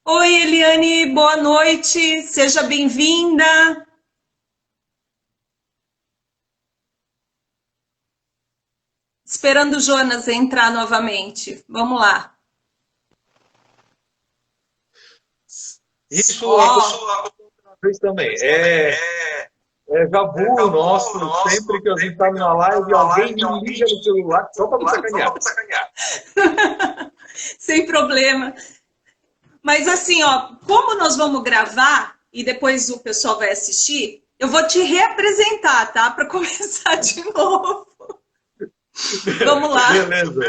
Oi, Eliane, boa noite, seja bem-vinda. Esperando o Jonas entrar novamente. Vamos lá. Isso Ó, acontece uma vez também. É jabu nosso, sempre que a gente está numa live, alguém me liga no celular só para me sacanear. sem problema. Mas assim, ó, como nós vamos gravar e depois o pessoal vai assistir, eu vou te reapresentar, tá? Para começar de novo. Vamos lá. Beleza.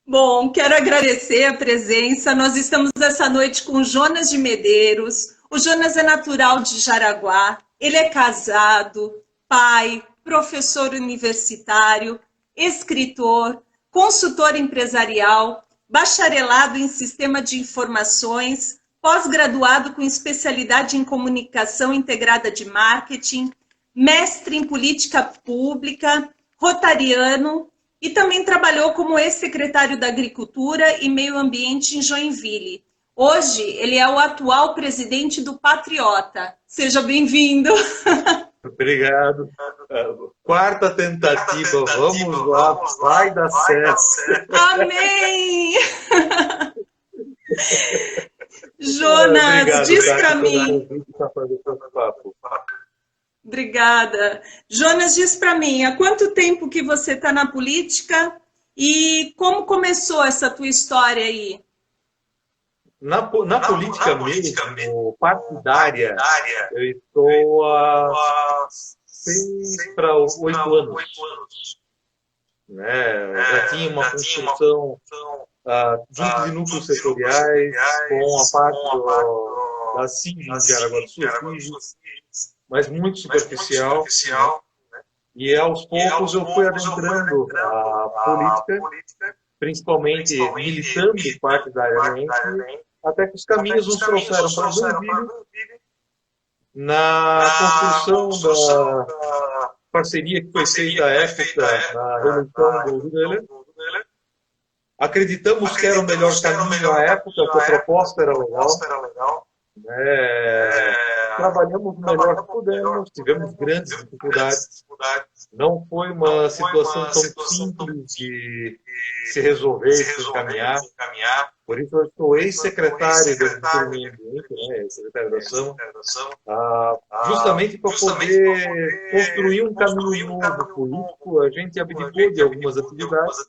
Bom, quero agradecer a presença. Nós estamos essa noite com o Jonas de Medeiros. O Jonas é natural de Jaraguá. Ele é casado, pai, professor universitário, escritor, consultor empresarial, bacharelado em sistema de informações, pós-graduado com especialidade em comunicação integrada de marketing, mestre em política pública, rotariano e também trabalhou como ex-secretário da Agricultura e Meio Ambiente em Joinville. Hoje, ele é o atual presidente do Patriota. Seja bem-vindo. Obrigado. Quarta tentativa, vamos lá, vai dar certo. Amém! Jonas, Obrigado, diz Tati, para pelo mim. convite para fazer esse papo. Obrigada. Jonas, diz para mim, há quanto tempo que você está na política e como começou essa tua história aí? Na política mesmo, partidária, eu estou há 6 para 8 anos. Né? Já tinha uma construção junto de núcleos setoriais, com a parte da CIG de Aragua do Sul, mas muito superficial. Né? E aos poucos eu fui adentrando a política, principalmente militando partidariamente, até que os caminhos nos trouxeram para Joinville, na construção da parceria que foi feita à época na reeleição do Lula. Acreditamos que era o melhor caminho à época, que a proposta era legal. Trabalhamos o melhor que pudemos, tivemos grandes dificuldades. Não foi uma situação tão simples de se resolver e se encaminhar. Por isso, eu sou ex-secretário do Meio Ambiente, né, secretário da ação, justamente para poder construir um caminho novo político. A gente abdicou de algumas atividades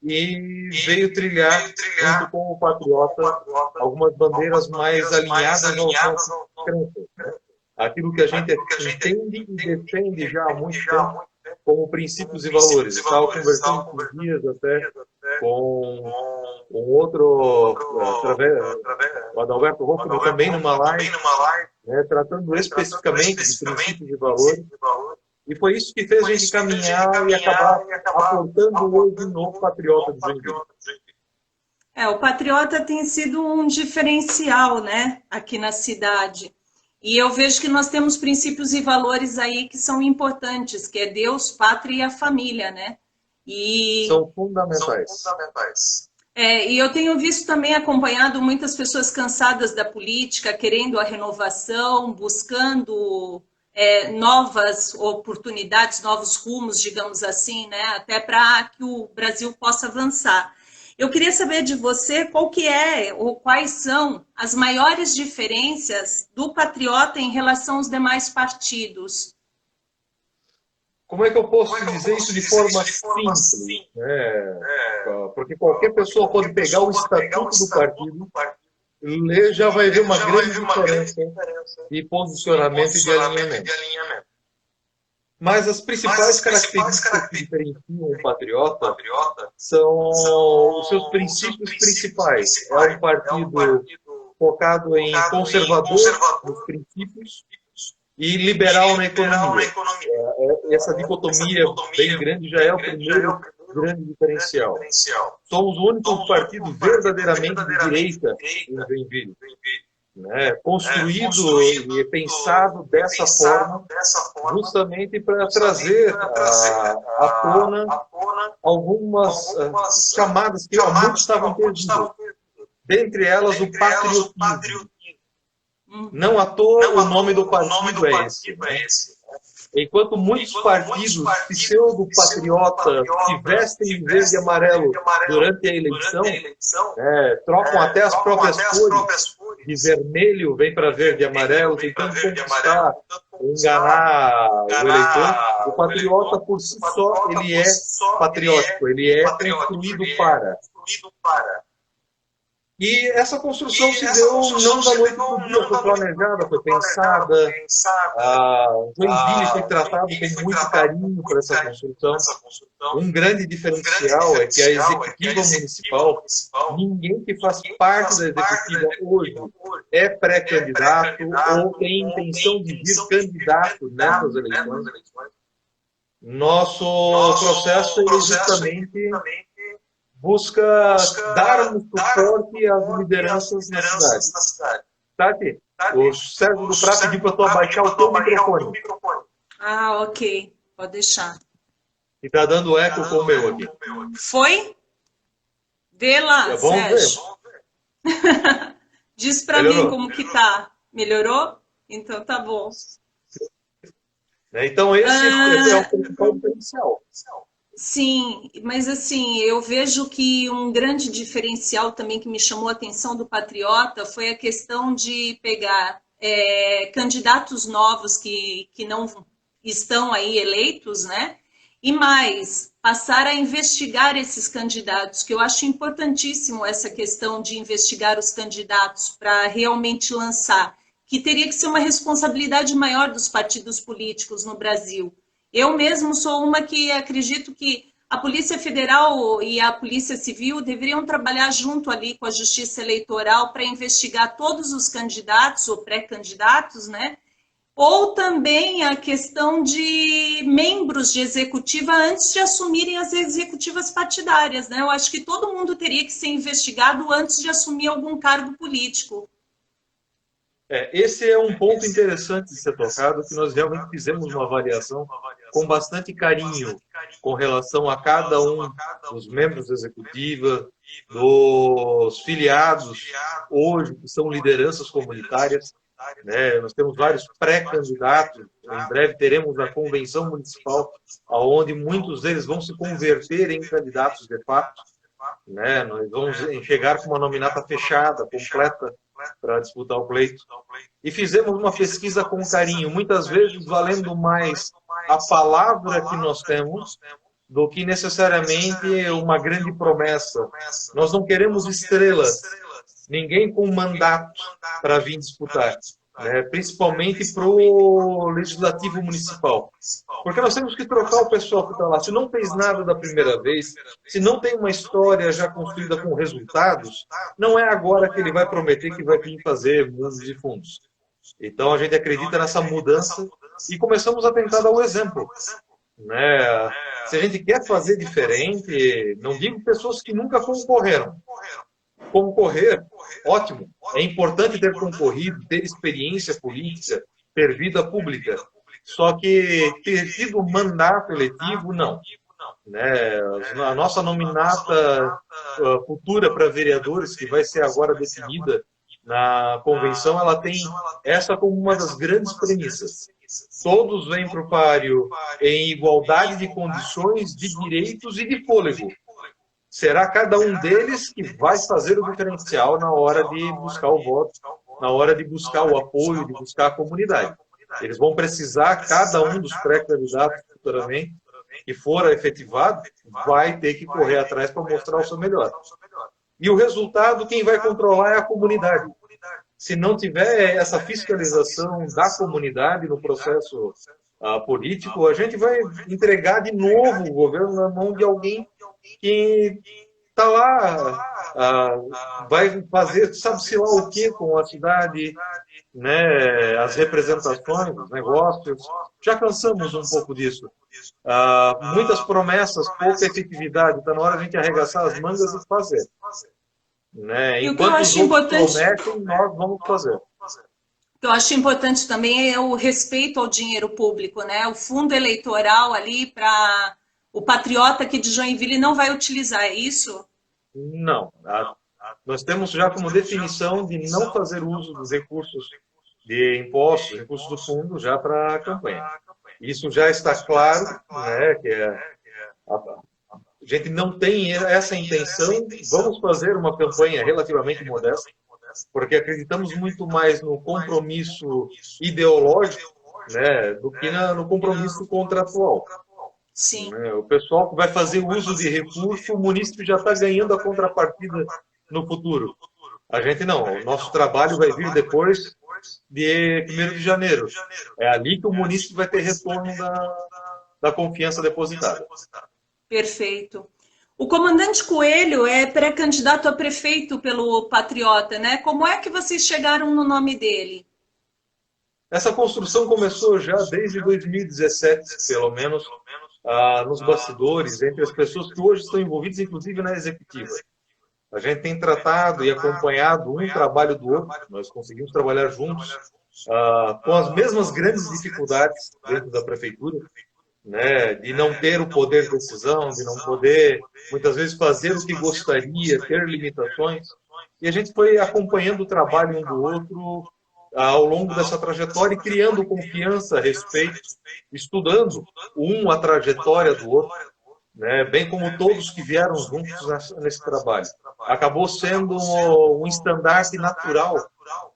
e veio trilhar, junto com o Patriota, algumas bandeiras mais alinhadas aos nossos crenças. Né? Aquilo que a gente entende e defende já há muito tempo como princípios e valores. Estava conversando com dias até com outro, o Adalberto Roffman, também numa live, né, tratando especificamente de princípios e valores. E foi isso que fez a gente caminhar e acabar aportando hoje um novo patriota de Joinville. O Patriota tem sido um diferencial, né, aqui na cidade. E eu vejo que nós temos princípios e valores aí que são importantes, que é Deus, pátria e a família, né? E São fundamentais. e eu tenho visto também, acompanhado muitas pessoas cansadas da política, querendo a renovação, buscando novas oportunidades, novos rumos, digamos assim, né? Até para que o Brasil possa avançar. Eu queria saber de você qual que é ou quais são as maiores diferenças do Patriota em relação aos demais partidos. Como é que eu posso dizer isso de forma simples? Né? Porque qualquer pessoa pode pegar o estatuto do partido, ler, já vai ver uma grande diferença de posicionamento e de alinhamento. Mas as principais características que diferenciam um patriota são os seus princípios principais. É um partido focado em conservador nos princípios e liberal na economia. Essa dicotomia bem grande já é o primeiro grande diferencial. Somos o único partido verdadeiramente de direita em Joinville. Né, construído e pensado dessa forma, justamente para trazer à tona algumas chamadas que há muito estavam perdidas. dentre elas o patriotismo. Não à toa o nome do partido é esse. Né? Enquanto muitos partidos pseudo-patriotas se vestem de verde e amarelo durante a eleição, trocam até as próprias cores, de vermelho vem para verde e amarelo, tentando conquistar, enganar o eleitor. O patriota, por si só, ele é patriótico, ele é construído para. E essa construção se deu não da noite para o dia, foi planejada, foi pensada. Joinville foi tratado com muito carinho por essa construção. Um grande diferencial é que a executiva municipal, ninguém que faz parte da executiva hoje é pré-candidato ou tem intenção de vir candidato nessas eleições. Nosso processo é justamente busca dar um suporte às lideranças na cidade. Tati, o Sérgio do Prá pediu para tu abaixar o teu microfone. Ah, ok. Pode deixar. E está dando eco com o meu aqui. Foi? Vê lá, Sérgio. Diz para mim como que tá. Melhorou? Então tá bom. Então esse é o principal diferencial. Sim, mas assim, eu vejo que um grande diferencial também que me chamou a atenção do Patriota foi a questão de pegar candidatos novos que não estão aí eleitos, né? E mais, passar a investigar esses candidatos, que eu acho importantíssimo essa questão de investigar os candidatos para realmente lançar, que teria que ser uma responsabilidade maior dos partidos políticos no Brasil. Eu mesmo sou uma que acredito que a Polícia Federal e a Polícia Civil deveriam trabalhar junto ali com a Justiça Eleitoral para investigar todos os candidatos ou pré-candidatos, né? Ou também a questão de membros de executiva antes de assumirem as executivas partidárias, né? Eu acho que todo mundo teria que ser investigado antes de assumir algum cargo político. Esse é um ponto interessante de ser tocado, que nós realmente fizemos uma avaliação com bastante carinho com relação a cada um dos membros da executiva, dos filiados hoje, que são lideranças comunitárias. Né? Nós temos vários pré-candidatos, em breve teremos a convenção municipal, onde muitos deles vão se converter em candidatos de fato. Né? Nós vamos chegar com uma nominata fechada, completa, para disputar o pleito. E fizemos uma pesquisa com carinho, muitas vezes valendo mais a palavra que nós temos do que necessariamente uma grande promessa. Nós não queremos estrelas, ninguém com mandato para vir disputar, né? Principalmente para o Legislativo Municipal. Porque nós temos que trocar o pessoal que está lá. Se não fez nada da primeira vez, se não tem uma história já construída com resultados, não é agora que ele vai prometer que vai vir fazer mundos e fundos. Então a gente acredita nessa mudança e começamos a tentar dar o exemplo. Né? Se a gente quer fazer diferente, não digo pessoas que nunca concorreram. Concorrer, ótimo. É importante ter concorrido, ter experiência política, ter vida pública. Só que ter tido mandato eletivo, não. Né? A nossa nominata futura para vereadores, que vai ser agora definida na convenção, ela tem essa como uma das grandes premissas. Todos vêm para o páreo em igualdade de condições, de direitos e de fôlego. Será cada um deles que vai fazer o diferencial na hora de buscar o voto, na hora de buscar o apoio, de buscar a comunidade. Eles vão precisar, cada um dos pré-candidatos futuramente, que for efetivado, vai ter que correr atrás para mostrar o seu melhor. E o resultado, quem vai controlar é a comunidade. Se não tiver essa fiscalização da comunidade no processo político, a gente vai entregar de novo o governo na mão de alguém que está lá, vai fazer, sabe-se lá o que com a cidade, né, as representações, os negócios. Já cansamos um pouco disso. Muitas promessas, pouca efetividade. Está na hora de a gente arregaçar as mangas e fazer. Né? E o que eu acho importante, prometem, nós vamos fazer. O que eu acho importante também é o respeito ao dinheiro público, né? O fundo eleitoral ali para o patriota aqui de Joinville não vai utilizar, é isso? Não. nós temos já como definição de não fazer uso dos recursos de impostos, recursos do fundo, já para a campanha. Isso já está claro, né, que a gente não tem essa intenção. Vamos fazer uma campanha relativamente modesta, porque acreditamos muito mais no compromisso ideológico, né, do que no compromisso contratual. Sim. O pessoal que vai fazer uso de recurso, o munícipe já está ganhando a contrapartida no futuro. A gente não. O nosso trabalho vai vir depois de 1º de janeiro. É ali que o munícipe vai ter retorno da confiança depositada. Perfeito. O comandante Coelho é pré-candidato a prefeito pelo Patriota, né? Como é que vocês chegaram no nome dele? Essa construção começou já desde 2017, pelo menos, nos bastidores, entre as pessoas que hoje estão envolvidas, inclusive na executiva. A gente tem tratado e acompanhado um trabalho do outro, nós conseguimos trabalhar juntos, com as mesmas grandes dificuldades dentro da prefeitura, né, de não ter o poder de decisão, de não poder, muitas vezes, fazer o que gostaria, ter limitações. E a gente foi acompanhando o trabalho um do outro ao longo dessa trajetória e criando confiança, respeito, estudando a trajetória do outro, né, bem como todos que vieram juntos nesse trabalho. Acabou sendo um estandarte natural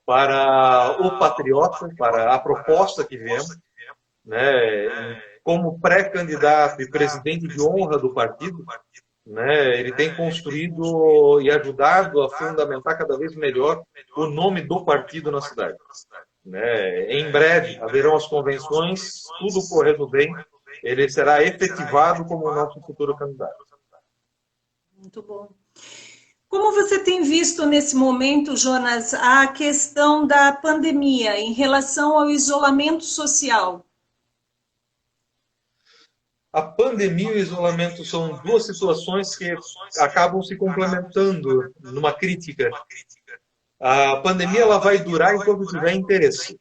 para o Patriota, para a proposta que viemos, né, como pré-candidato e presidente de honra do partido, né, ele tem construído e ajudado a fundamentar cada vez melhor o nome do partido na cidade. Né. Em breve haverão as convenções, tudo correndo bem, ele será efetivado como o nosso futuro candidato. Muito bom. Como você tem visto nesse momento, Jonas, a questão da pandemia em relação ao isolamento social? A pandemia e o isolamento são duas situações que acabam se complementando numa crítica. A pandemia ela vai durar enquanto tiver interesse,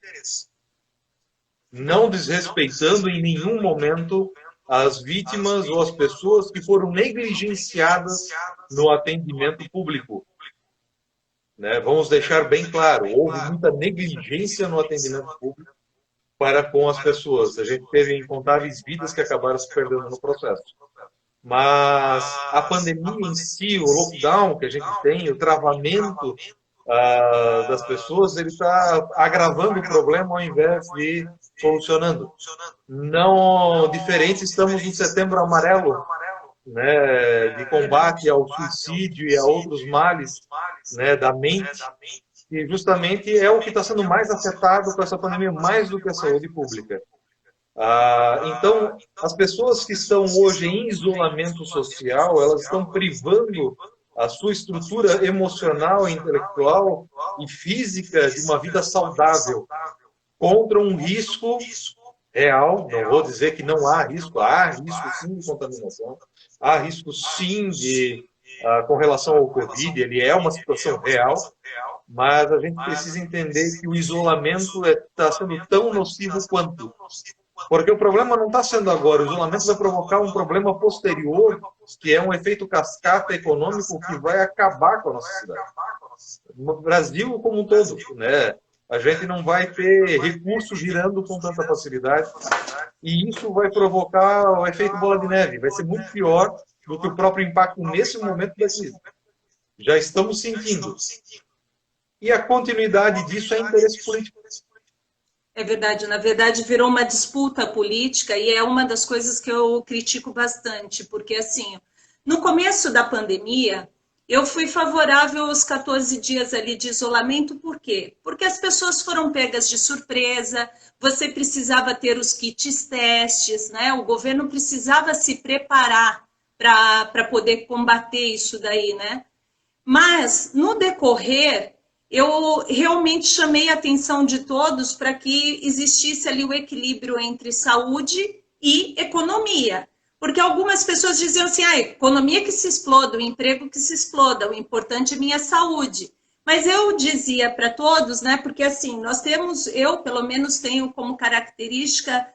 não desrespeitando em nenhum momento as vítimas ou as pessoas que foram negligenciadas no atendimento público. Né? Vamos deixar bem claro, houve muita negligência no atendimento público para com as pessoas. A gente teve incontáveis vidas que acabaram se perdendo no processo. Mas a pandemia em si, o lockdown que a gente tem, o travamento das pessoas, ele está agravando o problema ao invés de solucionando. Não diferente, estamos no Setembro Amarelo, né, de combate ao suicídio e a outros males, né, da mente, que justamente é o que está sendo mais afetado com essa pandemia, mais do que a saúde pública. Então, as pessoas que estão hoje em isolamento social, elas estão privando a sua estrutura emocional, intelectual e física de uma vida saudável, contra um risco real. Não vou dizer que não há risco sim de contaminação, há risco sim com relação ao Covid, ele é uma situação real, mas a gente precisa entender que o isolamento está sendo tão nocivo quanto. Porque o problema não está sendo agora, o isolamento vai provocar um problema posterior, que é um efeito cascata econômico que vai acabar com a nossa cidade. No Brasil como um todo, né? A gente não vai ter recursos girando com tanta facilidade, e isso vai provocar o efeito bola de neve, vai ser muito pior do que o próprio impacto nesse momento da crise. Já estamos sentindo. E a continuidade disso é interesse político. É verdade, na verdade virou uma disputa política e é uma das coisas que eu critico bastante, porque assim, no começo da pandemia, eu fui favorável aos 14 dias ali de isolamento, por quê? Porque as pessoas foram pegas de surpresa, você precisava ter os kits testes, né? O governo precisava se preparar para poder combater isso daí, né? Mas, no decorrer, eu realmente chamei a atenção de todos para que existisse ali o equilíbrio entre saúde e economia. Porque algumas pessoas diziam assim, a economia que se exploda, o emprego que se exploda, o importante é minha saúde. Mas eu dizia para todos, né, porque assim, nós temos, eu pelo menos tenho como característica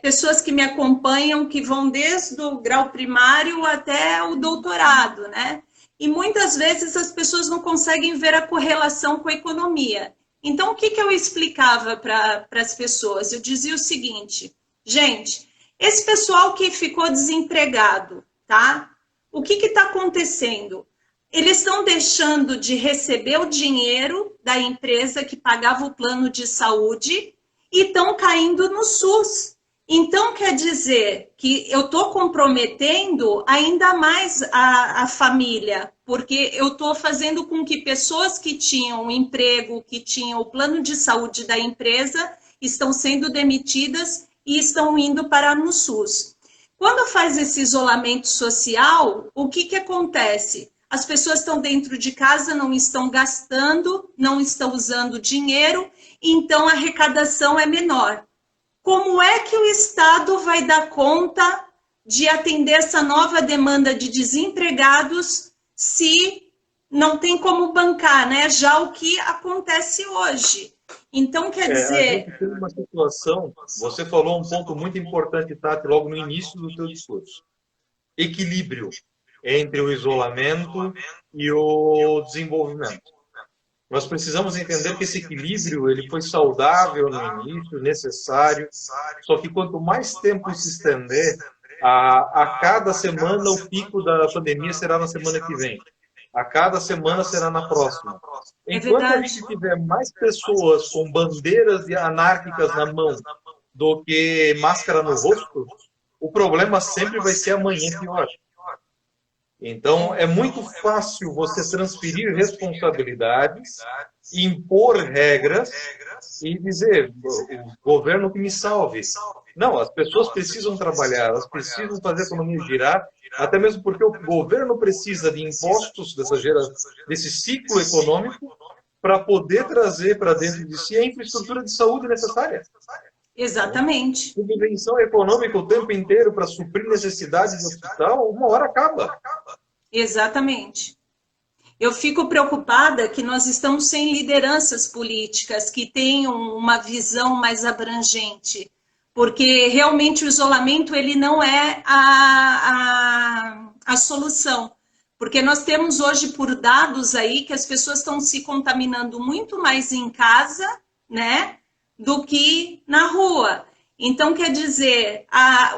pessoas que me acompanham, que vão desde o grau primário até o doutorado, né? e muitas vezes as pessoas não conseguem ver a correlação com a economia. Então, o que eu explicava para as pessoas? Eu dizia o seguinte, gente, esse pessoal que ficou desempregado, tá? O que está acontecendo? Eles estão deixando de receber o dinheiro da empresa que pagava o plano de saúde e estão caindo no SUS. Então, quer dizer que eu estou comprometendo ainda mais a família, porque eu estou fazendo com que pessoas que tinham um emprego, que tinham o plano de saúde da empresa, estão sendo demitidas e estão indo parar no SUS. Quando faz esse isolamento social, o que acontece? As pessoas estão dentro de casa, não estão gastando, não estão usando dinheiro, então a arrecadação é menor. Como é que o Estado vai dar conta de atender essa nova demanda de desempregados se não tem como bancar, né? Já o que acontece hoje. Então, quer dizer... A gente tem uma situação, você falou um ponto muito importante, Tati, logo no início do teu discurso. Equilíbrio entre o isolamento e o desenvolvimento. Nós precisamos entender que esse equilíbrio ele foi saudável no início, necessário, só que quanto mais tempo se estender, a cada semana o pico da pandemia será na semana que vem. A cada semana será na próxima. Enquanto a gente tiver mais pessoas com bandeiras anárquicas na mão do que máscara no rosto, o problema sempre vai ser amanhã pior. Então, é muito fácil você transferir responsabilidades, impor regras e dizer, o governo que me salve. Não, as pessoas precisam trabalhar, elas precisam fazer a economia girar, até mesmo porque o governo precisa de impostos desse ciclo econômico para poder trazer para dentro de si a infraestrutura de saúde necessária. Exatamente. Subvenção econômica o tempo inteiro para suprir necessidades do hospital, uma hora acaba. Exatamente. Eu fico preocupada que nós estamos sem lideranças políticas que tenham uma visão mais abrangente, porque realmente o isolamento ele não é a solução. Porque nós temos hoje por dados aí que as pessoas estão se contaminando muito mais em casa, né, do que na rua. Então, quer dizer,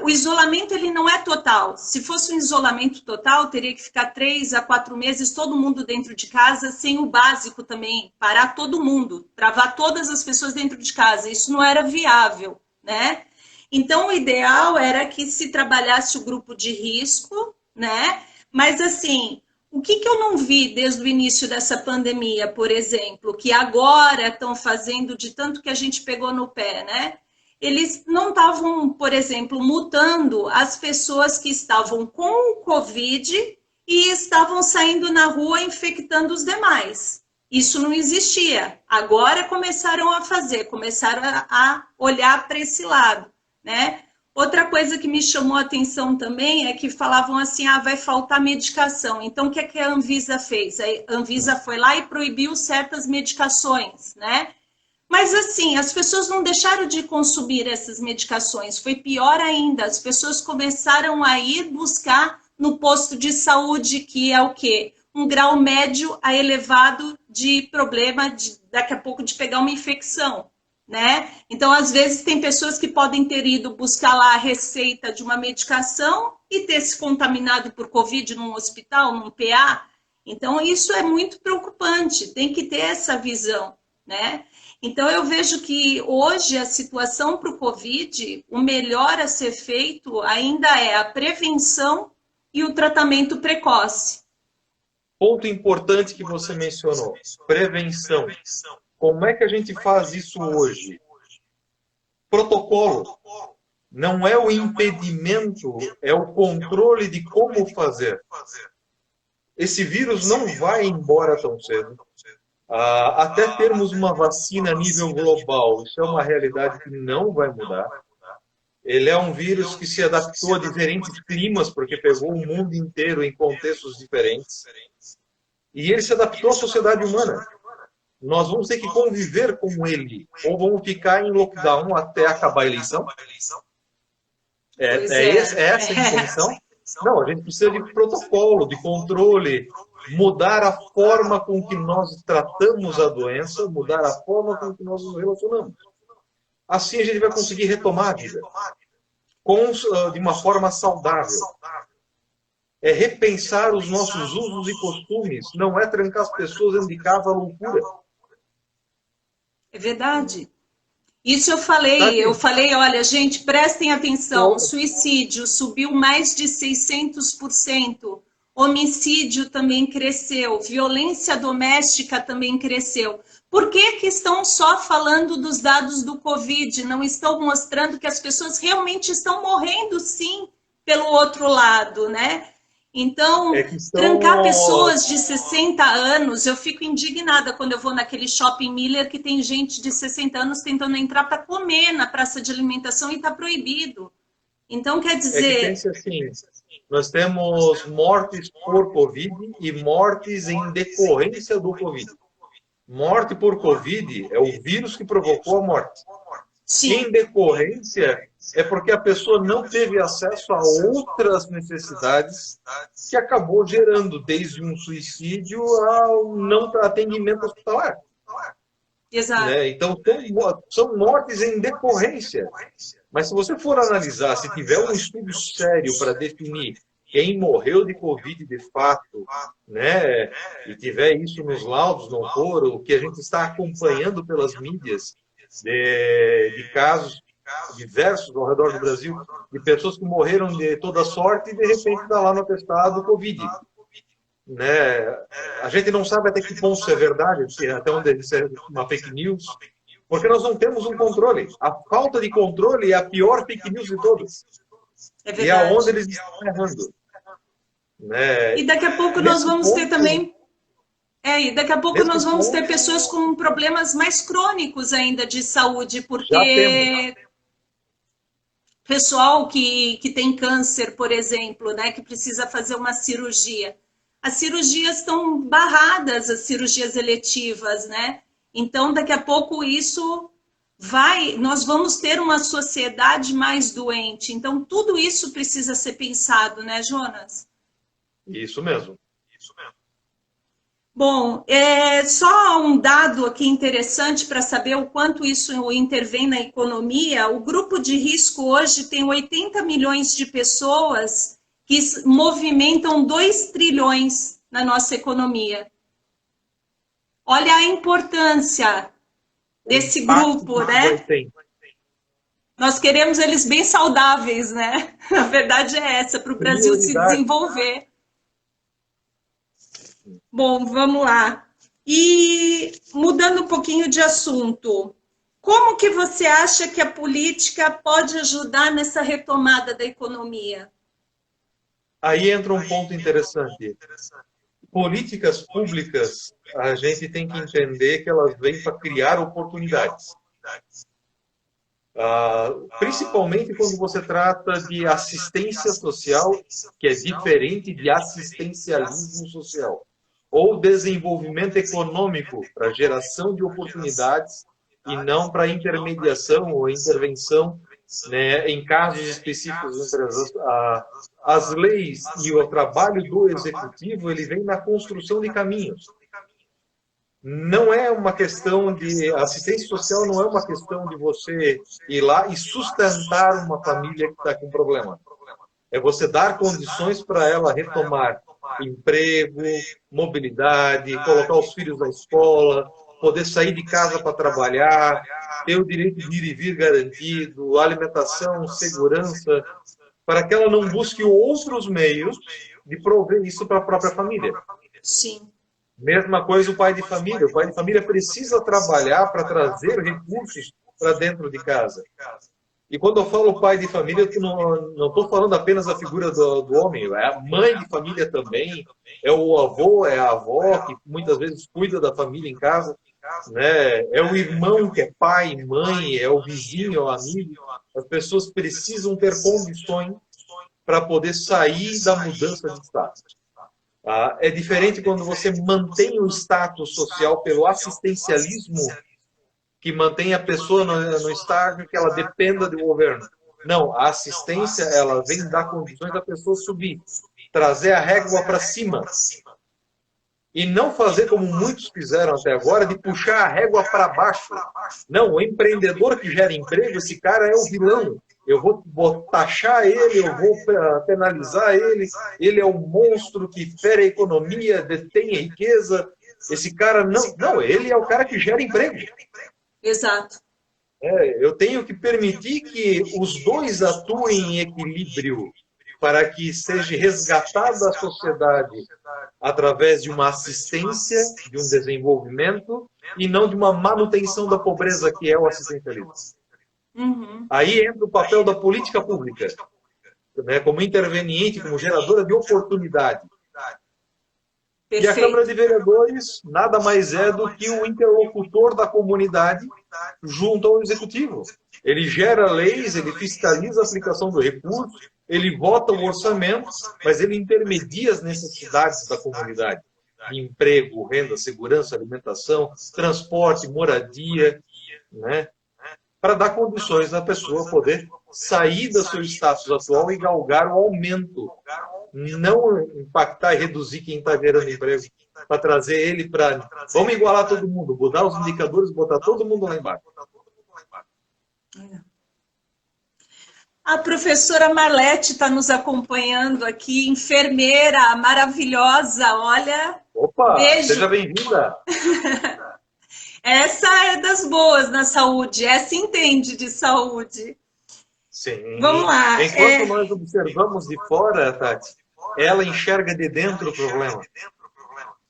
o isolamento ele não é total. Se fosse um isolamento total, teria que ficar 3 a 4 meses, todo mundo dentro de casa, sem o básico também, parar todo mundo, travar todas as pessoas dentro de casa. Isso não era viável, né? Então, o ideal era que se trabalhasse o grupo de risco, né? Mas, assim, o que eu não vi desde o início dessa pandemia, por exemplo, que agora estão fazendo de tanto que a gente pegou no pé, né? Eles não estavam, por exemplo, mutando as pessoas que estavam com o Covid e estavam saindo na rua infectando os demais. Isso não existia. Agora começaram a fazer, começaram a olhar para esse lado, né? Outra coisa que me chamou a atenção também é que falavam assim, vai faltar medicação. Então, o que a Anvisa fez? A Anvisa foi lá e proibiu certas medicações, né? Mas assim, as pessoas não deixaram de consumir essas medicações, foi pior ainda, as pessoas começaram a ir buscar no posto de saúde, que é o quê? Um grau médio a elevado de problema, daqui a pouco, de pegar uma infecção, né? Então, às vezes, tem pessoas que podem ter ido buscar lá a receita de uma medicação e ter se contaminado por Covid num hospital, num PA. Então, isso é muito preocupante, tem que ter essa visão, né? Então, eu vejo que hoje a situação para o Covid, o melhor a ser feito ainda é a prevenção e o tratamento precoce. Ponto importante que você mencionou, prevenção. Como é que a gente faz isso hoje? Protocolo. Não é o impedimento, é o controle de como fazer. Esse vírus não vai embora tão cedo. Até termos uma vacina a nível global, isso é uma realidade que não vai mudar. Ele é um vírus que se adaptou a diferentes climas, porque pegou o mundo inteiro em contextos diferentes. E ele se adaptou à sociedade humana. Nós vamos ter que conviver com ele, ou vamos ficar em lockdown até acabar a eleição? É essa a intenção? Não, a gente precisa de protocolo, de controle, mudar a forma com que nós tratamos a doença, mudar a forma com que nós nos relacionamos. Assim a gente vai conseguir retomar a vida de uma forma saudável. É repensar os nossos usos e costumes, não é trancar as pessoas dentro de casa à loucura. É verdade. Isso eu falei, olha, gente, prestem atenção, o suicídio subiu mais de 600%, homicídio também cresceu, violência doméstica também cresceu. Por que estão só falando dos dados do Covid? Não estão mostrando que as pessoas realmente estão morrendo, sim, pelo outro lado, né? Então, trancar pessoas de 60 anos, eu fico indignada quando eu vou naquele Shopping Miller que tem gente de 60 anos tentando entrar para comer na praça de alimentação e está proibido. Então, quer dizer... pense assim, nós temos mortes por Covid e mortes em decorrência do Covid. Morte por Covid é o vírus que provocou a morte. Sim. Em decorrência, é porque a pessoa não teve acesso a outras necessidades que acabou gerando, desde um suicídio ao não atendimento hospitalar. Exato. Né? Então, são mortes em decorrência. Mas se você for analisar, se tiver um estudo sério para definir quem morreu de Covid de fato, né, e tiver isso nos laudos, não for, o que a gente está acompanhando pelas mídias de casos diversos ao redor do Brasil, de pessoas que morreram de toda sorte e de repente está lá no atestado Covid. Né? A gente não sabe até que ponto isso é verdade, até onde isso é uma fake news, porque nós não temos um controle. A falta de controle é a pior fake news de todas. É verdade. E é onde eles estão errando. Né? E daqui a pouco nós vamos ter também... e daqui a pouco nós vamos ter pessoas com problemas mais crônicos ainda de saúde, porque pessoal que tem câncer, por exemplo, né, que precisa fazer uma cirurgia. As cirurgias estão barradas, as cirurgias eletivas, né? Então, daqui a pouco nós vamos ter uma sociedade mais doente. Então, tudo isso precisa ser pensado, né, Jonas? Isso mesmo. Bom, só um dado aqui interessante para saber o quanto isso intervém na economia. O grupo de risco hoje tem 80 milhões de pessoas que movimentam 2 trilhões na nossa economia. Olha a importância desse grupo, né? Nós queremos eles bem saudáveis, né? A verdade é essa, para o Brasil se desenvolver. Bom, vamos lá. E mudando um pouquinho de assunto, como que você acha que a política pode ajudar nessa retomada da economia? Aí entra um ponto interessante. Políticas públicas, a gente tem que entender que elas vêm para criar oportunidades. Principalmente quando você trata de assistência social, que é diferente de assistencialismo social, ou desenvolvimento econômico para geração de oportunidades e não para intermediação ou intervenção, né, em casos específicos. As leis e o trabalho do executivo, ele vem na construção de caminhos. Não é uma questão de... Assistência social não é uma questão de você ir lá e sustentar uma família que está com problema. É você dar condições para ela retomar emprego, mobilidade, colocar os filhos na escola, poder sair de casa para trabalhar, ter o direito de ir e vir garantido, alimentação, segurança, para que ela não busque outros meios de prover isso para a própria família. Sim. Mesma coisa o pai de família. O pai de família precisa trabalhar para trazer recursos para dentro de casa. E quando eu falo pai de família, eu não estou falando apenas da figura do homem. É a mãe de família também, é o avô, é a avó, que muitas vezes cuida da família em casa. Né? É o irmão que é pai, mãe, é o vizinho, é o amigo. As pessoas precisam ter condições para poder sair da mudança de status. É diferente quando você mantém o status social pelo assistencialismo, que mantém a pessoa no estágio que ela dependa do governo. Não, a assistência, ela vem dar condições da pessoa subir, trazer a régua para cima. E não fazer como muitos fizeram até agora, de puxar a régua para baixo. Não, o empreendedor que gera emprego, esse cara é o vilão. Eu vou taxar ele, eu vou penalizar ele, ele é o monstro que fere a economia, detém a riqueza. Esse cara não, ele é o cara que gera emprego. Exato. Eu tenho que permitir que os dois atuem em equilíbrio para que seja resgatada a sociedade através de uma assistência, de um desenvolvimento, e não de uma manutenção da pobreza, que é o assistencialismo. Uhum. Aí entra o papel da política pública, né, como interveniente, como geradora de oportunidade. Perfeito. E a Câmara de Vereadores nada mais é do que o interlocutor da comunidade junto ao Executivo. Ele gera leis, ele fiscaliza a aplicação do recurso, ele vota o orçamento, mas ele intermedia as necessidades da comunidade. Emprego, renda, segurança, alimentação, transporte, moradia, né? Para dar condições da pessoa poder sair do seu status atual e galgar o aumento. Não impactar e reduzir quem está gerando emprego, para trazer ele para... Vamos igualar todo mundo, mudar os indicadores, botar todo mundo lá embaixo. A professora Marlete está nos acompanhando aqui, enfermeira maravilhosa, olha. Opa, beijo. Seja bem-vinda. Essa é das boas na saúde, essa entende de saúde. Sim. Vamos lá. Enquanto nós observamos de fora, Tati, ela enxerga de dentro o problema.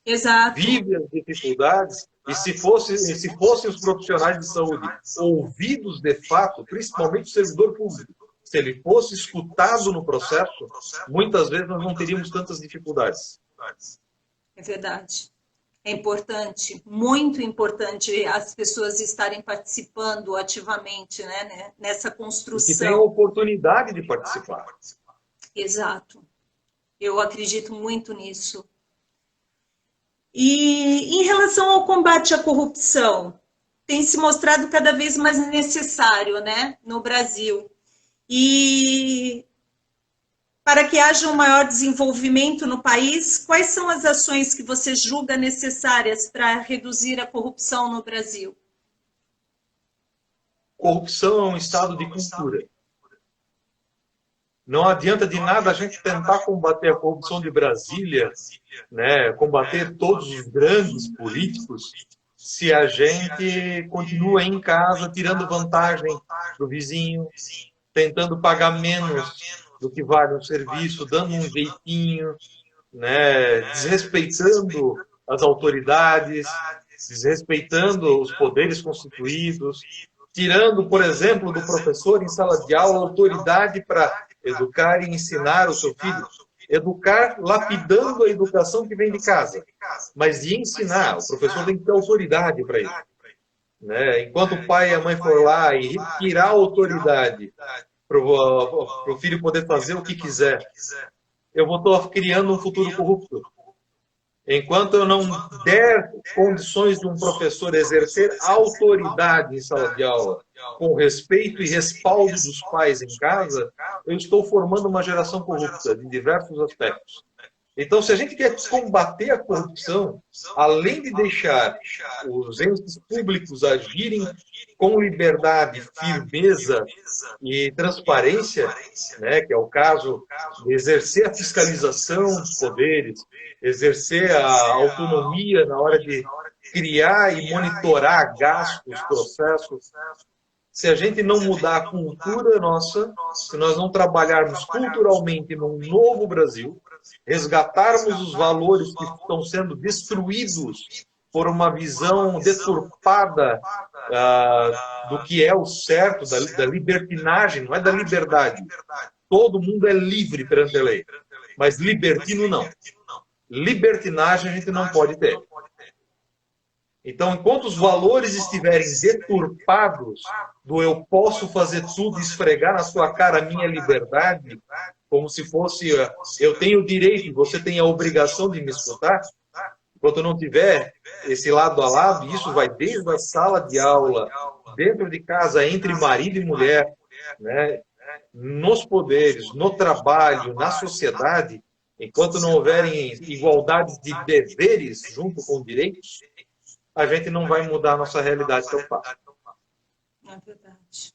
Exato. Vive as dificuldades, e se fossem os profissionais de saúde ouvidos de fato, principalmente o servidor público, se ele fosse escutado no processo, muitas vezes nós não teríamos tantas dificuldades. É verdade. É importante, muito importante as pessoas estarem participando ativamente, né, nessa construção. E que tenham a oportunidade de participar. Exato. Eu acredito muito nisso. E em relação ao combate à corrupção, tem se mostrado cada vez mais necessário, né, no Brasil. E para que haja um maior desenvolvimento no país, quais são as ações que você julga necessárias para reduzir a corrupção no Brasil? Corrupção é um estado de cultura. Não adianta de nada a gente tentar combater a corrupção de Brasília, né, combater todos os grandes políticos, se a gente continua em casa tirando vantagem do vizinho, tentando pagar menos do que vale um serviço, dando um jeitinho, né, desrespeitando as autoridades, desrespeitando os poderes constituídos, tirando, por exemplo, do professor em sala de aula autoridade para educar e ensinar o seu filho. Educar lapidando a educação que vem de casa, mas de ensinar, o professor tem que ter autoridade para isso. Né? Enquanto o pai e a mãe for lá e retirar a autoridade para o filho poder fazer o que quiser, eu vou estar criando um futuro corrupto. Enquanto eu não der condições de um professor exercer autoridade em sala de aula, com respeito e respaldo dos pais em casa, eu estou formando uma geração corrupta, de diversos aspectos. Então, se a gente quer combater a corrupção, além de deixar os entes públicos agirem com liberdade, firmeza e transparência, né, que é o caso de exercer a fiscalização dos poderes, exercer a autonomia na hora de criar e monitorar gastos, processos, se a gente não mudar a cultura nossa, se nós não trabalharmos culturalmente num novo Brasil, resgatarmos os valores que estão sendo destruídos por uma visão deturpada do que é o certo, da libertinagem, não é da liberdade. Todo mundo é livre perante a lei, mas libertino não. Libertinagem a gente não pode ter. Então, enquanto os valores estiverem deturpados do eu posso fazer tudo e esfregar na sua cara a minha liberdade, como se fosse eu tenho o direito e você tem a obrigação de me escutar, enquanto eu não tiver esse lado a lado, isso vai desde a sala de aula, dentro de casa, entre marido e mulher, né, nos poderes, no trabalho, na sociedade, Enquanto não houverem igualdade de deveres junto com direitos, a gente não vai mudar a nossa realidade tão fácil. É verdade.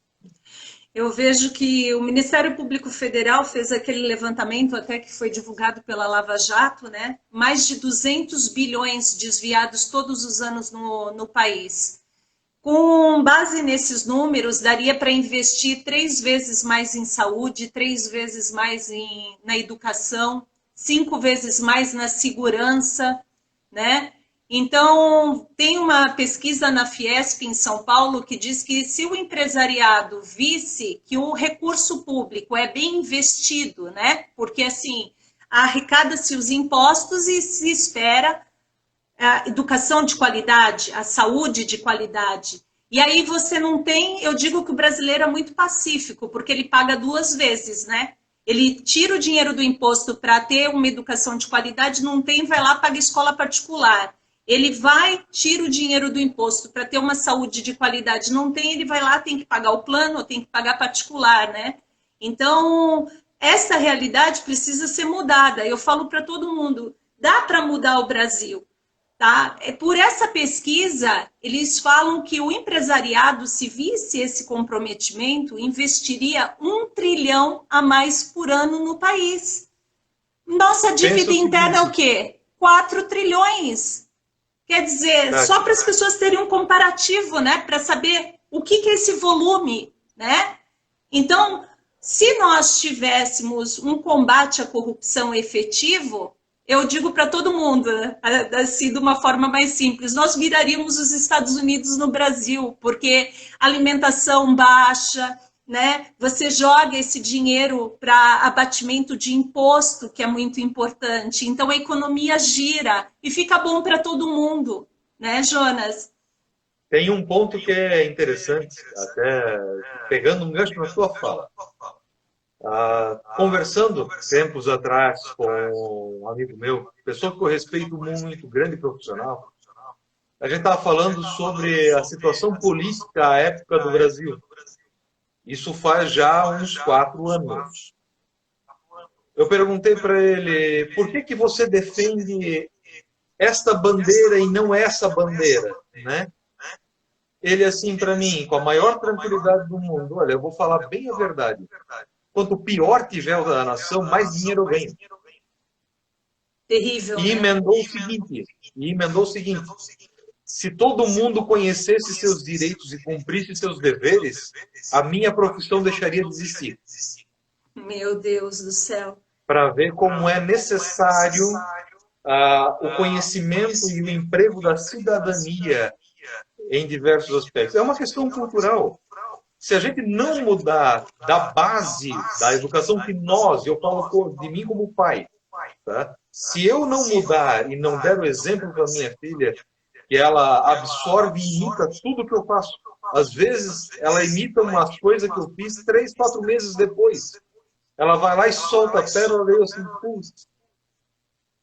Eu vejo que o Ministério Público Federal fez aquele levantamento, até que foi divulgado pela Lava Jato, né? Mais de 200 bilhões desviados todos os anos no país. Com base nesses números, daria para investir 3 vezes mais em saúde, 3 vezes mais na educação, 5 vezes mais na segurança, né? Então, tem uma pesquisa na Fiesp, em São Paulo, que diz que se o empresariado visse que o recurso público é bem investido, né? Porque, assim, arrecada-se os impostos e se espera a educação de qualidade, a saúde de qualidade. E aí você não tem, eu digo que o brasileiro é muito pacífico, porque ele paga 2 vezes, né? Ele tira o dinheiro do imposto para ter uma educação de qualidade, não tem, vai lá, paga escola particular. Ele vai, tira o dinheiro do imposto para ter uma saúde de qualidade, não tem, ele vai lá, tem que pagar o plano, tem que pagar particular, né? Então, essa realidade precisa ser mudada. Eu falo para todo mundo, dá para mudar o Brasil. Tá? Por essa pesquisa, eles falam que o empresariado, se visse esse comprometimento, investiria 1 trilhão a mais por ano no país. Nossa dívida interna é o quê? 4 trilhões. Quer dizer, só para as pessoas terem um comparativo, né? Para saber o que é esse volume, né? Então, se nós tivéssemos um combate à corrupção efetivo, eu digo para todo mundo, assim, de uma forma mais simples, nós viraríamos os Estados Unidos no Brasil, porque alimentação baixa, né? Você joga esse dinheiro para abatimento de imposto, que é muito importante. Então, a economia gira e fica bom para todo mundo, né, Jonas? Tem um ponto que é interessante, até pegando um gancho na sua fala. Conversando tempos atrás com um amigo meu, pessoa que eu respeito muito, grande profissional, a gente estava falando sobre a situação política à época do Brasil. Isso faz já uns 4 anos. Eu perguntei para ele, por que você defende esta bandeira e não essa bandeira, né? Ele assim para mim, com a maior tranquilidade do mundo, olha, eu vou falar bem a verdade. Quanto pior tiver a nação, mais dinheiro eu ganho. Terrível, e emendou o seguinte, se todo mundo conhecesse seus direitos e cumprisse seus deveres, a minha profissão deixaria de existir. Meu Deus do céu. Para ver como é necessário o conhecimento e o emprego da cidadania em diversos aspectos. É uma questão cultural. Se a gente não mudar da base da educação que eu falo de mim como pai, tá? Se eu não mudar e não der o exemplo para minha filha, que ela absorve e imita tudo que eu faço. Às vezes, ela imita umas coisas que eu fiz 3, 4 meses depois. Ela vai lá e solta a pérola e eu assim, putz.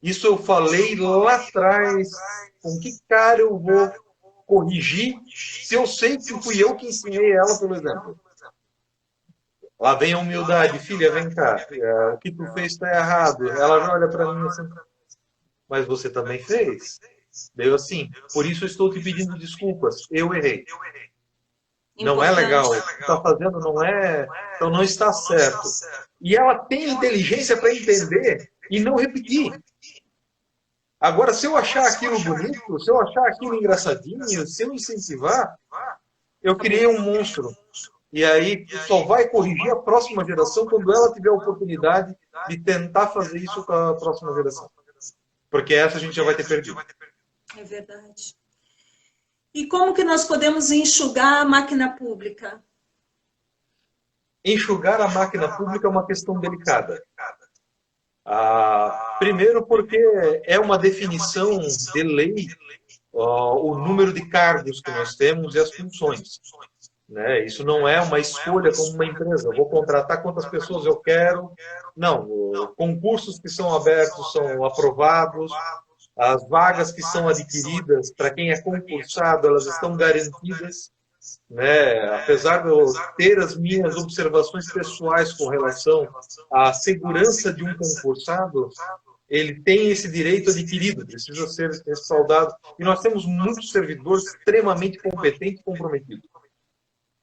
Isso eu falei lá atrás. Com que cara eu vou corrigir se eu sei que fui eu que ensinei ela, por exemplo? Lá vem a humildade. Filha, vem cá. O que tu fez está errado. Ela olha para mim assim, mas você também fez? Deu assim, por isso eu estou te pedindo desculpas. Eu errei. Não é legal. O que está fazendo não é... Então não está certo. E ela tem inteligência para entender e não repetir. Agora, se eu achar aquilo bonito, se eu achar aquilo engraçadinho, se eu incentivar, eu criei um monstro. E aí só vai corrigir a próxima geração quando ela tiver a oportunidade de tentar fazer isso com a próxima geração. Porque essa a gente já vai ter perdido. É verdade. E como que nós podemos enxugar a máquina pública? Enxugar a máquina pública é uma questão delicada. Primeiro porque é uma definição de lei o número de cargos que nós temos e as funções. Né? Isso não é uma escolha como uma empresa. Eu vou contratar quantas pessoas eu quero. Não, concursos que são abertos são aprovados. As vagas que são adquiridas, para quem é concursado, elas estão garantidas. Né? Apesar de eu ter as minhas observações pessoais com relação à segurança de um concursado, ele tem esse direito adquirido, precisa ser respaldado. E nós temos muitos servidores extremamente competentes e comprometidos.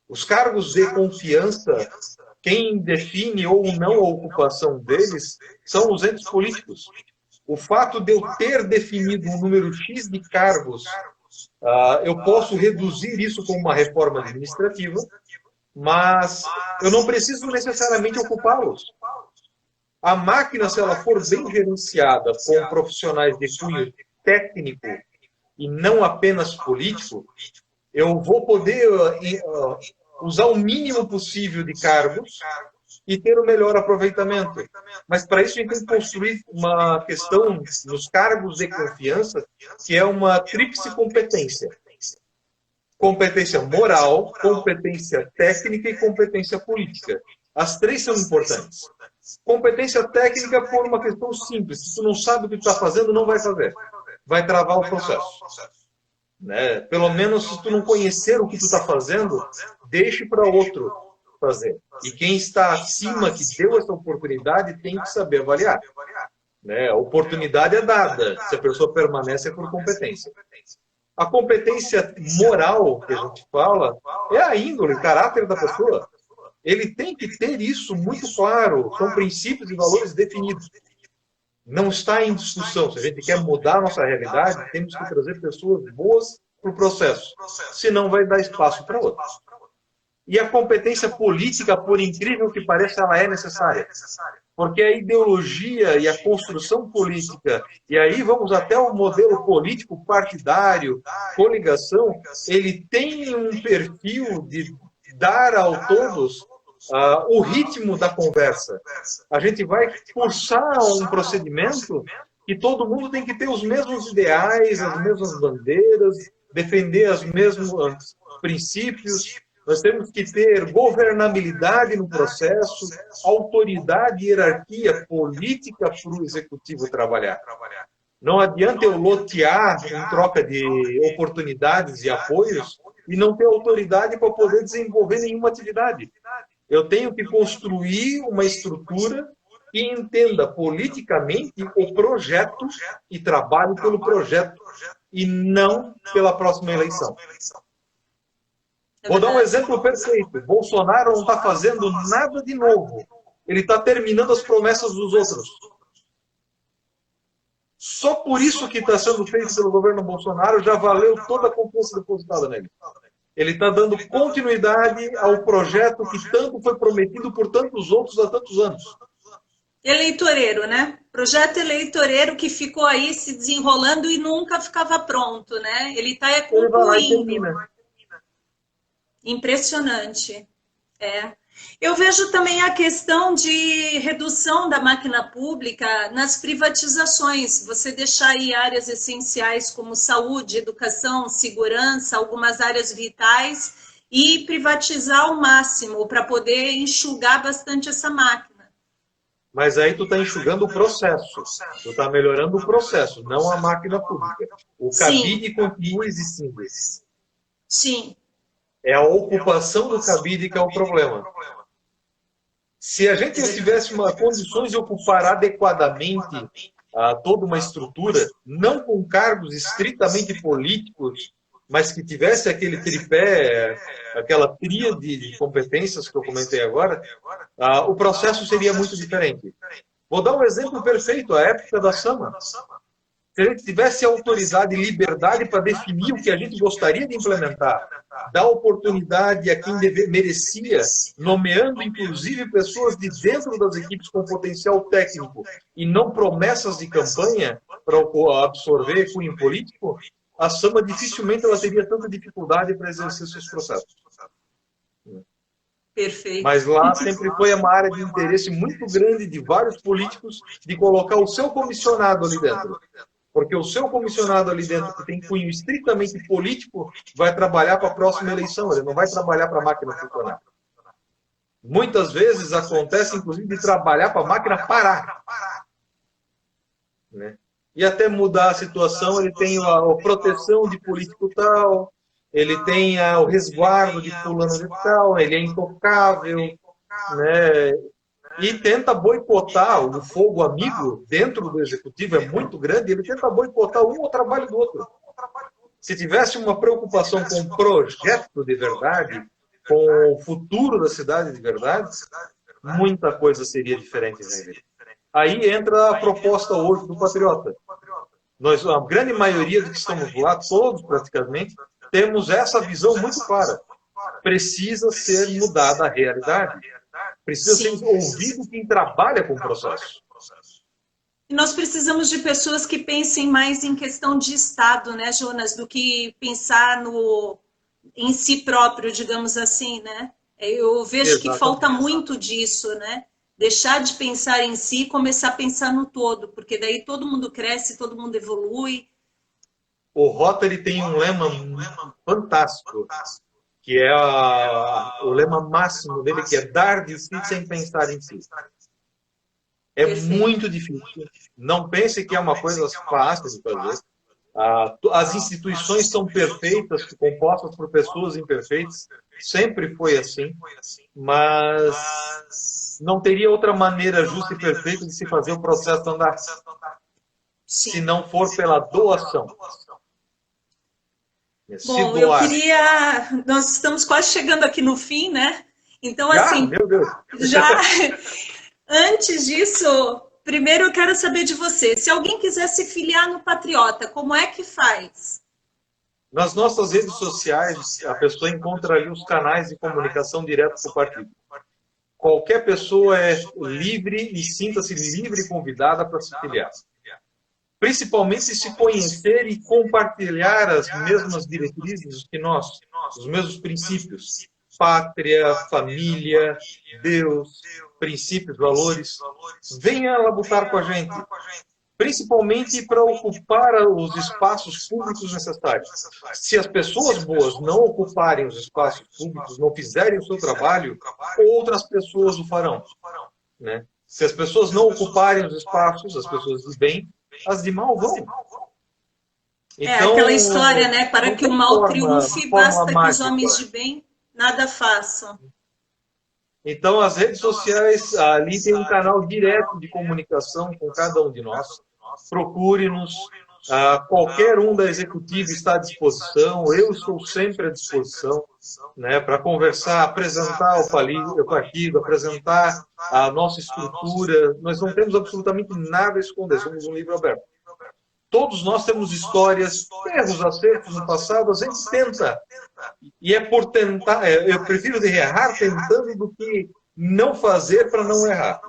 Os cargos de confiança, quem define ou não a ocupação deles são os entes políticos. O fato de eu ter definido um número X de cargos, eu posso reduzir isso com uma reforma administrativa, mas eu não preciso necessariamente ocupá-los. A máquina, se ela for bem gerenciada com profissionais de cunho técnico e não apenas político, eu vou poder usar o mínimo possível de cargos e ter o melhor aproveitamento. Mas para isso a gente tem que construir uma questão nos cargos de confiança, que é uma tríplice competência. Competência moral, competência técnica e competência política. As três são importantes. Competência técnica por uma questão simples. Se tu não sabe o que tu está fazendo, não vai fazer. Vai travar o processo. Né? Pelo menos se tu não conhecer o que tu está fazendo, deixe para outro fazer. E quem está acima, que deu essa oportunidade, tem que saber avaliar. Né? A oportunidade é dada. Se a pessoa permanece, é por competência. A competência moral que a gente fala é a índole, o caráter da pessoa. Ele tem que ter isso muito claro. São princípios e valores definidos. Não está em discussão. Se a gente quer mudar a nossa realidade, temos que trazer pessoas boas para o processo. Senão vai dar espaço para outros. E a competência política, por incrível que pareça, ela é necessária. Porque a ideologia e a construção política, e aí vamos até o modelo político partidário, coligação, ele tem um perfil de dar a todos o ritmo da conversa. A gente vai forçar um procedimento que todo mundo tem que ter os mesmos ideais, as mesmas bandeiras, defender os mesmos princípios. Nós temos que ter governabilidade no processo, autoridade e hierarquia política para o executivo trabalhar. Não adianta eu lotear em troca de oportunidades e apoios e não ter autoridade para poder desenvolver nenhuma atividade. Eu tenho que construir uma estrutura que entenda politicamente o projeto e trabalhe pelo projeto e não pela próxima eleição. Vou dar um exemplo perfeito. Bolsonaro não está fazendo nada de novo. Ele está terminando as promessas dos outros. Só por isso que está sendo feito pelo governo Bolsonaro já valeu toda a confiança depositada nele. Ele está dando continuidade ao projeto que tanto foi prometido por tantos outros há tantos anos. Eleitoreiro, né? Projeto eleitoreiro que ficou aí se desenrolando e nunca ficava pronto, né? Ele está concluindo. Impressionante. Eu vejo também a questão de redução da máquina pública nas privatizações. Você deixar aí áreas essenciais como saúde, educação, segurança, algumas áreas vitais e privatizar ao máximo para poder enxugar bastante essa máquina. Mas aí tu está enxugando o processo. Tu está melhorando o processo, não a máquina pública. O cabide continua existindo. Sim. É a ocupação do cabide que é o problema. Se a gente tivesse condições de ocupar adequadamente toda uma estrutura, não com cargos estritamente políticos, mas que tivesse aquele tripé, aquela tríade de competências que eu comentei agora, o processo seria muito diferente. Vou dar um exemplo perfeito, a época da Sama. Se a gente tivesse autoridade e liberdade para definir o que a gente gostaria de implementar, dar oportunidade a quem merecia, nomeando inclusive pessoas de dentro das equipes com potencial técnico e não promessas de campanha para absorver cunho político, a Sama dificilmente ela teria tanta dificuldade para exercer seus processos. Perfeito. Mas lá sempre foi uma área de interesse muito grande de vários políticos de colocar o seu comissionado ali dentro. Porque o seu comissionado ali dentro, que tem cunho estritamente político, vai trabalhar para a próxima eleição, ele não vai trabalhar para a máquina funcionar. Muitas vezes acontece, inclusive, de trabalhar para a máquina parar. Né? E até mudar a situação, ele tem a proteção de político tal, ele tem o resguardo de fulano de tal, ele é intocável, né? e tenta boicotar o fogo amigo dentro do executivo, é muito grande, ele tenta boicotar um ao trabalho do outro. Se tivesse uma preocupação com o projeto de verdade, com o futuro da cidade de verdade, muita coisa seria diferente, né? Aí entra a proposta hoje do Patriota. Nós, a grande maioria dos que estamos lá, todos praticamente, temos essa visão muito clara. Precisa ser mudada a realidade. Precisa ser ouvido quem trabalha com o processo. E nós precisamos de pessoas que pensem mais em questão de Estado, né, Jonas, do que pensar em si próprio, digamos assim, né? Eu vejo que falta muito disso, né? Deixar de pensar em si e começar a pensar no todo, porque daí todo mundo cresce, todo mundo evolui. O Rotary tem um lema fantástico, que é o lema máximo dele, que é dar de si sem pensar em si. É muito difícil. Não pense que é uma coisa fácil de fazer. As instituições são perfeitas, compostas por pessoas imperfeitas. Sempre foi assim. Mas não teria outra maneira justa e perfeita de se fazer o processo andar. Se não for pela doação. Bom, eu queria... Nós estamos quase chegando aqui no fim, né? Então, assim... Meu Deus! Já... Antes disso, primeiro eu quero saber de você. Se alguém quiser se filiar no Patriota, como é que faz? Nas nossas redes sociais, a pessoa encontra ali os canais de comunicação direto com o partido. Qualquer pessoa é livre e sinta-se livre e convidada para se filiar. Principalmente se conhecer e compartilhar as mesmas diretrizes que nós, os mesmos princípios. Pátria, família, Deus, princípios, valores. Venha labutar com a gente. Principalmente para ocupar os espaços públicos necessários. Se as pessoas boas não ocuparem os espaços públicos, não fizerem o seu trabalho, outras pessoas o farão. Né? Se as pessoas não ocuparem os espaços, as pessoas de bem, as de mal vão. Então, aquela história, né? Para que o mal triunfe, basta que os homens de bem nada façam. Então, as redes sociais, ali tem um canal direto de comunicação com cada um de nós. Procure-nos. Qualquer um da executiva está à disposição. Eu estou sempre à disposição, né, para conversar, apresentar o partido, apresentar a nossa estrutura. Nós não temos absolutamente nada a esconder. Somos um livro aberto. Todos nós temos histórias, erros, acertos no passado, a gente tenta. E é por tentar, eu prefiro errar tentando do que não fazer para não errar.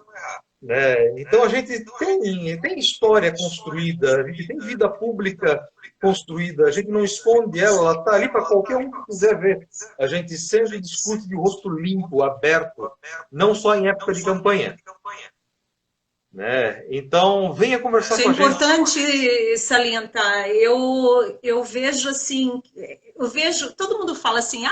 Né? Então a gente tem história construída, a gente tem vida pública construída, a gente não esconde ela está ali para qualquer um que quiser ver. A gente sempre discute de rosto limpo, aberto, não só em época de campanha. Né? Então, venha conversar com a gente. Isso é importante salientar. Eu vejo assim, todo mundo fala assim,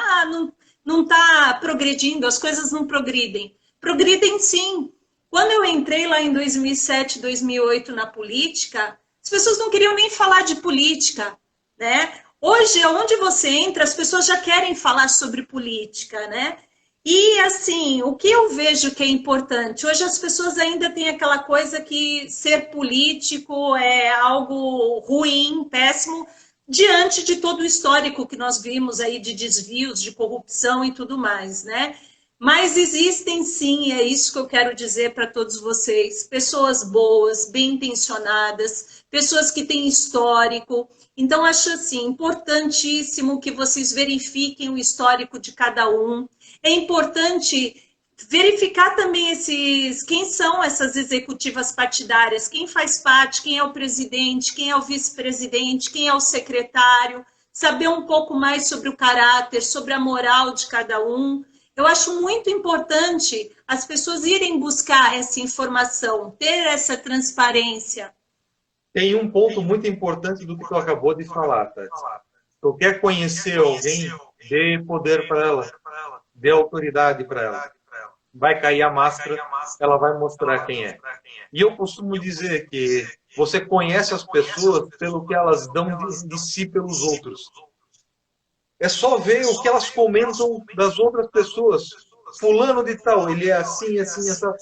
não está progredindo, as coisas não progridem. Progridem sim. Quando eu entrei lá em 2007, 2008 na política, as pessoas não queriam nem falar de política, né? Hoje, onde você entra, as pessoas já querem falar sobre política, né? E, assim, o que eu vejo que é importante, hoje as pessoas ainda têm aquela coisa que ser político é algo ruim, péssimo, diante de todo o histórico que nós vimos aí de desvios, de corrupção e tudo mais, né? Mas existem sim, e é isso que eu quero dizer para todos vocês, pessoas boas, bem intencionadas, pessoas que têm histórico. Então, acho assim, importantíssimo que vocês verifiquem o histórico de cada um. É importante verificar também quem são essas executivas partidárias, quem faz parte, quem é o presidente, quem é o vice-presidente, quem é o secretário, saber um pouco mais sobre o caráter, sobre a moral de cada um. Eu acho muito importante as pessoas irem buscar essa informação, ter essa transparência. Tem um ponto muito importante do que tu acabou de falar, Tati. Tu quer conhecer alguém, dê poder para ela, dê autoridade para ela. Vai cair a máscara, ela vai mostrar quem é. E eu costumo dizer que você conhece as pessoas pelo que elas dão de si pelos outros. É só ver o que elas comentam das outras pessoas. fulano de tal, ele é assim, assim, essa.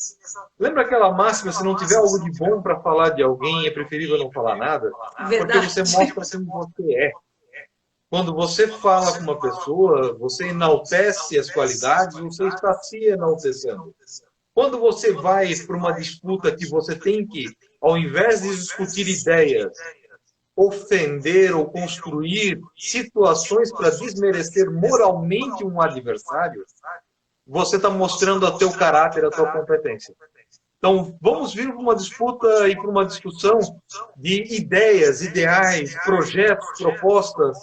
Lembra aquela máxima, se não tiver algo de bom para falar de alguém, é preferível não falar nada? Porque Verdade. você mostra como você é. Quando você fala com uma pessoa, você enaltece as qualidades, você está se enaltecendo. Quando você vai para uma disputa que você tem que, ao invés de discutir ideias, ofender ou construir situações para desmerecer moralmente um adversário, você está mostrando a teu caráter, a tua competência. Então, vamos vir para uma disputa e para uma discussão de ideias, ideais, projetos, propostas.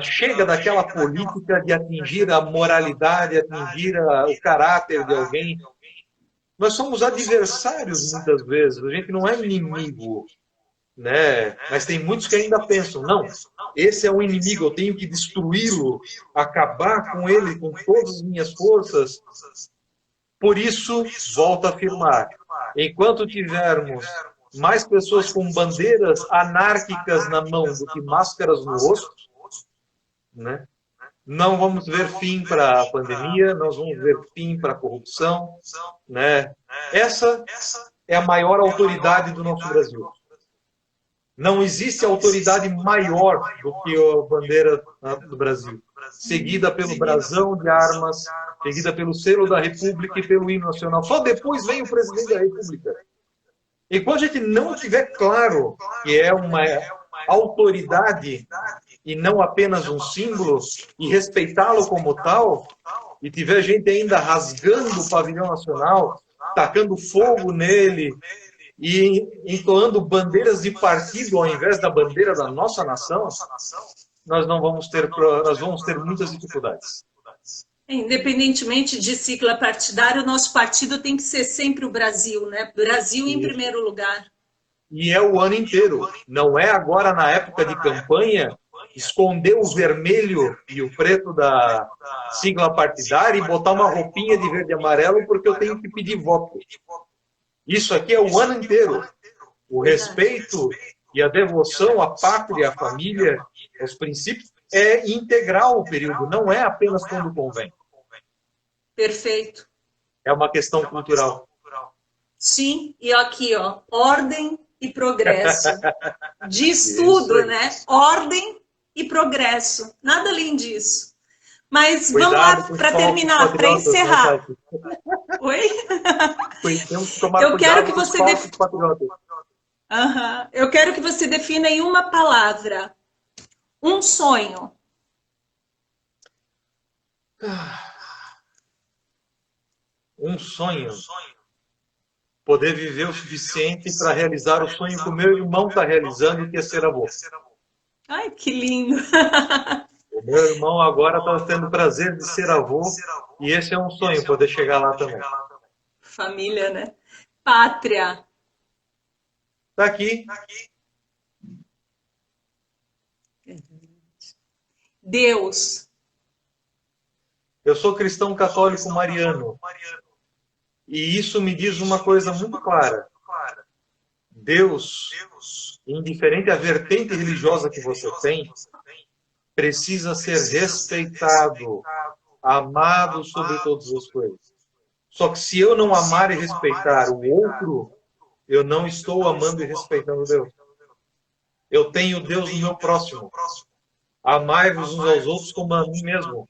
Chega daquela política de atingir a moralidade, atingir o caráter de alguém. Nós somos adversários muitas vezes, a gente não é inimigo, né? Mas tem muitos que ainda pensam, não, esse é o inimigo, eu tenho que destruí-lo, acabar com ele com todas as minhas forças. Por isso, volto a afirmar, enquanto tivermos mais pessoas com bandeiras anárquicas na mão do que máscaras no rosto, né? Não vamos ver fim para a pandemia, nós vamos ver fim para a corrupção, né? Essa é a maior autoridade do nosso Brasil. Não existe autoridade maior do que a bandeira do Brasil, seguida pelo brasão de armas, seguida pelo selo da República e pelo hino nacional. Só depois vem o presidente da República. Enquanto a gente não tiver claro que é uma autoridade e não apenas um símbolo, e respeitá-lo como tal, e tiver gente ainda rasgando o pavilhão nacional, tacando fogo nele, e entoando bandeiras de partido ao invés da bandeira da nossa nação, nós vamos ter muitas dificuldades. Independentemente de sigla partidária, o nosso partido tem que ser sempre o Brasil, né? Brasil em primeiro lugar. E é o ano inteiro. Não é agora na época de campanha esconder o vermelho e o preto da sigla partidária e botar uma roupinha de verde e amarelo porque eu tenho que pedir voto. Isso aqui é o ano inteiro. O respeito e a devoção à pátria, à família, aos princípios, é integral o período, não é apenas quando convém. Perfeito. É uma questão cultural. Sim, e aqui, ó, ordem e progresso. Diz tudo, né? Ordem e progresso. Nada além disso. Mas Cuidado, vamos lá, para terminar, para encerrar. Oi? Eu quero que você Eu quero que você defina em uma palavra um sonho. Um sonho. Poder viver o suficiente para realizar o sonho que o meu irmão está realizando, que é ser avô. Ai, que lindo! O meu irmão agora está tendo o prazer de ser avô, e esse é um sonho, poder chegar lá também. Família, né? Pátria. Está aqui. Deus. Eu sou cristão católico mariano. E isso me diz uma coisa muito clara. Deus, indiferente à vertente religiosa que você tem, precisa ser respeitado, amado sobre todas as coisas. Só que se eu não amar e respeitar o outro, eu não estou amando e respeitando Deus. Eu tenho Deus no meu próximo. Amai-vos uns aos outros como a mim mesmo.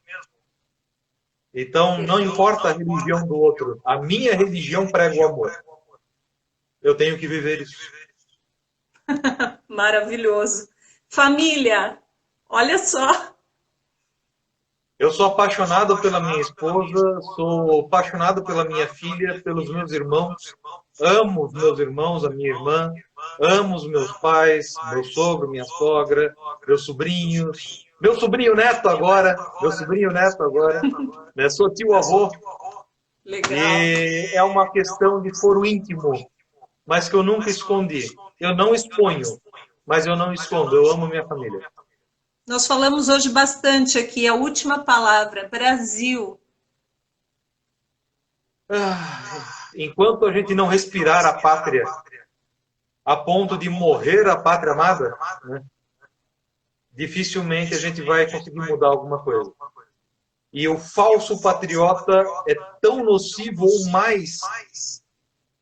Então, não importa a religião do outro. A minha religião prega o amor. Eu tenho que viver isso. Maravilhoso. Família, olha só. Eu sou apaixonado pela minha esposa, sou apaixonado pela minha filha, pelos meus irmãos. Amo os meus irmãos, a minha irmã. Amo os meus pais, meu sogro, minha sogra, meus sobrinhos. Meu sobrinho neto agora. Né? Sou tio-avô. Legal. E é uma questão de foro íntimo, mas que eu nunca escondi. Eu não exponho, mas eu não escondo. Eu amo minha família. Nós falamos hoje bastante aqui, a última palavra, Brasil. Enquanto a gente não respirar a pátria, a ponto de morrer a pátria amada, né, dificilmente a gente vai conseguir mudar alguma coisa. E o falso patriota é tão nocivo ou mais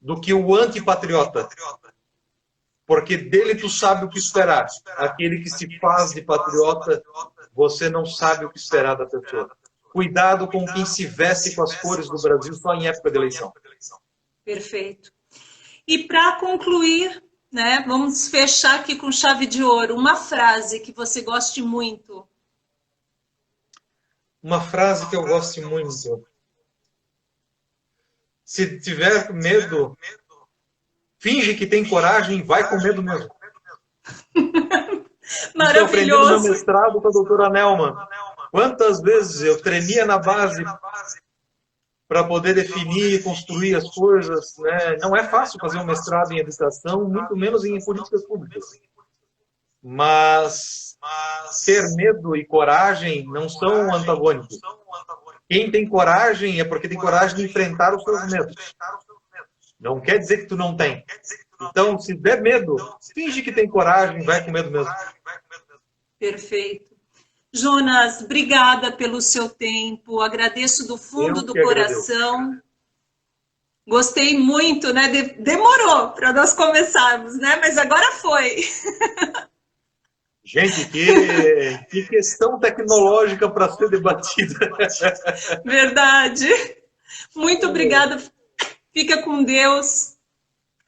do que o antipatriota. Porque dele tu sabe o que esperar. Aquele que se faz de patriota, você não sabe o que esperar da pessoa. Cuidado com quem se veste com as cores do Brasil só em época de eleição. Perfeito. E para concluir, né, vamos fechar aqui com chave de ouro. Uma frase que você goste muito. Uma frase que eu gosto muito. Se tiver medo, finge que tem coragem e vai com medo mesmo. Maravilhoso. Eu aprendi no meu mestrado com a doutora Nelman. Quantas vezes eu tremia na base para poder definir e construir as coisas, né? Não é fácil fazer um mestrado em educação, muito menos em políticas públicas. Mas ter medo e coragem não são antagônicos. Quem tem coragem é porque tem coragem de enfrentar os seus medos. Não quer dizer que tu não tem. Então, se der medo, finge que tem coragem, vai com medo mesmo. Perfeito. Jonas, obrigada pelo seu tempo, agradeço do fundo do coração. Agradeço. Gostei muito, né? Demorou para nós começarmos, né? Mas agora foi. Gente, que questão tecnológica para ser debatida. Verdade. Muito obrigada. Fica com Deus.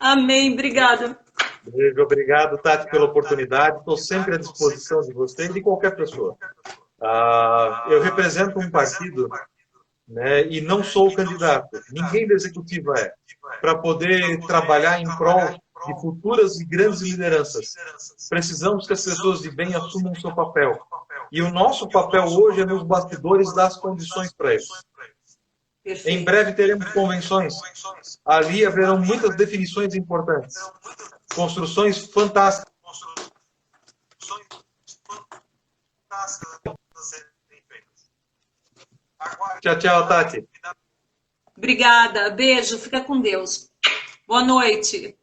Amém. Obrigada. Beijo, obrigado, Tati, pela oportunidade. Estou sempre à disposição de você e de qualquer pessoa. Eu represento um partido, né, e não sou candidato. Ninguém da executiva é. Para poder trabalhar em prol de futuras e grandes lideranças, precisamos que as pessoas de bem assumam o seu papel. E o nosso papel hoje é nos bastidores dar as condições para isso. Em breve teremos convenções. Ali haverão muitas definições importantes. Construções fantásticas. Tchau, tchau, Tati. Obrigada. Beijo. Fica com Deus. Boa noite.